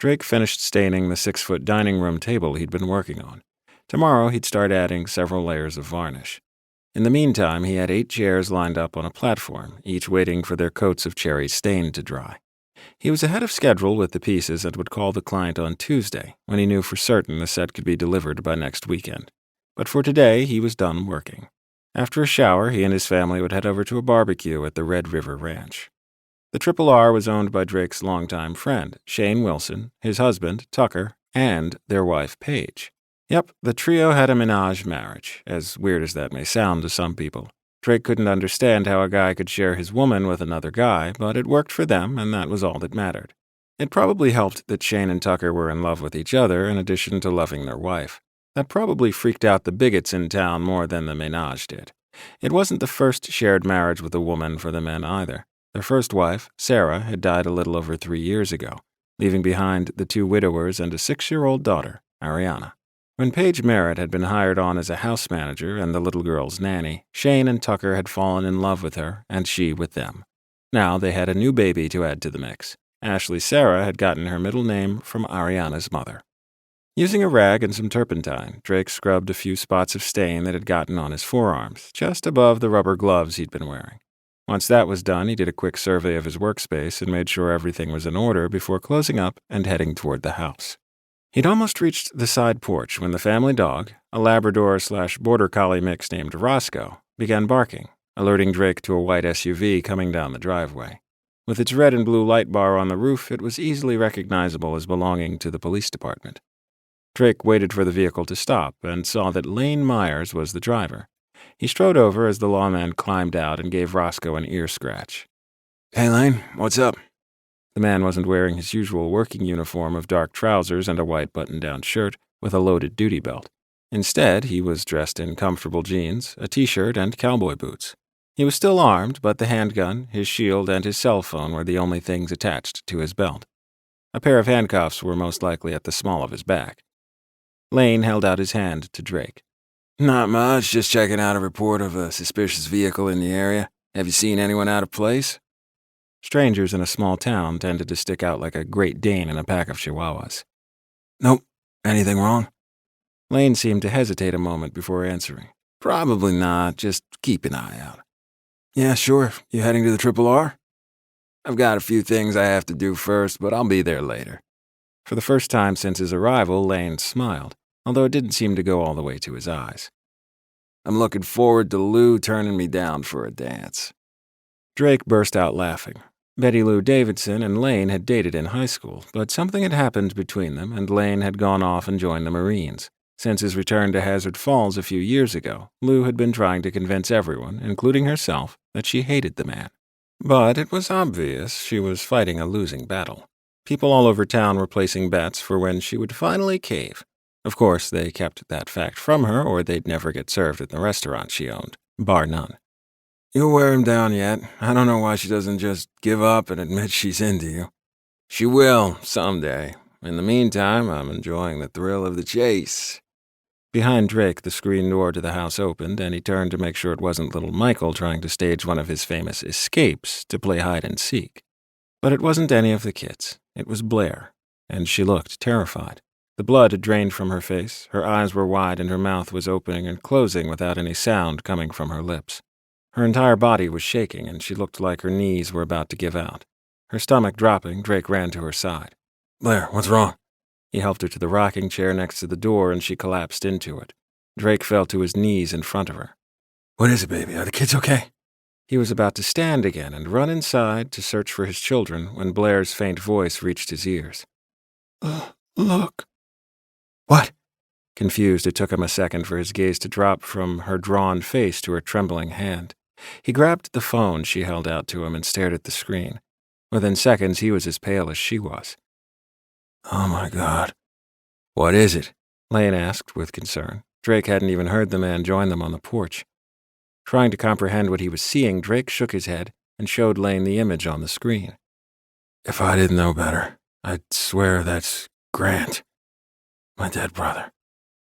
Drake finished staining the 6-foot dining room table he'd been working on. Tomorrow he'd start adding several layers of varnish. In the meantime, he had 8 chairs lined up on a platform, each waiting for their coats of cherry stain to dry. He was ahead of schedule with the pieces and would call the client on Tuesday, when he knew for certain the set could be delivered by next weekend. But for today, he was done working. After a shower, he and his family would head over to a barbecue at the Red River Ranch. The Triple R was owned by Drake's longtime friend, Shane Wilson, his husband, Tucker, and their wife, Paige. Yep, the trio had a menage marriage, as weird as that may sound to some people. Drake couldn't understand how a guy could share his woman with another guy, but it worked for them, and that was all that mattered. It probably helped that Shane and Tucker were in love with each other in addition to loving their wife. That probably freaked out the bigots in town more than the menage did. It wasn't the first shared marriage with a woman for the men either. Their first wife, Sarah, had died a little over 3 years ago, leaving behind the 2 widowers and a 6-year-old daughter, Ariana. When Paige Merritt had been hired on as a house manager and the little girl's nanny, Shane and Tucker had fallen in love with her, and she with them. Now they had a new baby to add to the mix. Ashley Sarah had gotten her middle name from Ariana's mother. Using a rag and some turpentine, Drake scrubbed a few spots of stain that had gotten on his forearms, just above the rubber gloves he'd been wearing. Once that was done, he did a quick survey of his workspace and made sure everything was in order before closing up and heading toward the house. He'd almost reached the side porch when the family dog, a Labrador/Border Collie mix named Roscoe, began barking, alerting Drake to a white SUV coming down the driveway. With its red and blue light bar on the roof, it was easily recognizable as belonging to the police department. Drake waited for the vehicle to stop and saw that Lane Myers was the driver. He strode over as the lawman climbed out and gave Roscoe an ear scratch. "Hey, Lane, what's up?" The man wasn't wearing his usual working uniform of dark trousers and a white button-down shirt with a loaded duty belt. Instead, he was dressed in comfortable jeans, a t-shirt, and cowboy boots. He was still armed, but the handgun, his shield, and his cell phone were the only things attached to his belt. A pair of handcuffs were most likely at the small of his back. Lane held out his hand to Drake. "Not much, just checking out a report of a suspicious vehicle in the area. Have you seen anyone out of place?" Strangers in a small town tended to stick out like a Great Dane in a pack of Chihuahuas. "Nope. Anything wrong?" Lane seemed to hesitate a moment before answering. "Probably not. Just keep an eye out." "Yeah, sure. You heading to the Triple R?" "I've got a few things I have to do first, but I'll be there later." For the first time since his arrival, Lane smiled, although it didn't seem to go all the way to his eyes. "I'm looking forward to Lou turning me down for a dance." Drake burst out laughing. Betty Lou Davidson and Lane had dated in high school, but something had happened between them, and Lane had gone off and joined the Marines. Since his return to Hazard Falls a few years ago, Lou had been trying to convince everyone, including herself, that she hated the man. But it was obvious she was fighting a losing battle. People all over town were placing bets for when she would finally cave. Of course, they kept that fact from her, or they'd never get served at the restaurant she owned, bar none. "You'll wear him down yet. I don't know why she doesn't just give up and admit she's into you." "She will, someday. In the meantime, I'm enjoying the thrill of the chase." Behind Drake, the screen door to the house opened, and he turned to make sure it wasn't little Michael trying to stage one of his famous escapes to play hide-and-seek. But it wasn't any of the kids. It was Blair, and she looked terrified. The blood had drained from her face, her eyes were wide, and her mouth was opening and closing without any sound coming from her lips. Her entire body was shaking, and she looked like her knees were about to give out. Her stomach dropping, Drake ran to her side. "Blair, what's wrong?" He helped her to the rocking chair next to the door, and she collapsed into it. Drake fell to his knees in front of her. "What is it, baby? Are the kids okay?" He was about to stand again and run inside to search for his children when Blair's faint voice reached his ears. Look." "What?" Confused, it took him a second for his gaze to drop from her drawn face to her trembling hand. He grabbed the phone she held out to him and stared at the screen. Within seconds, he was as pale as she was. "Oh, my God." "What is it?" Lane asked with concern. Drake hadn't even heard the man join them on the porch. Trying to comprehend what he was seeing, Drake shook his head and showed Lane the image on the screen. "If I didn't know better, I'd swear that's Grant, my dead brother."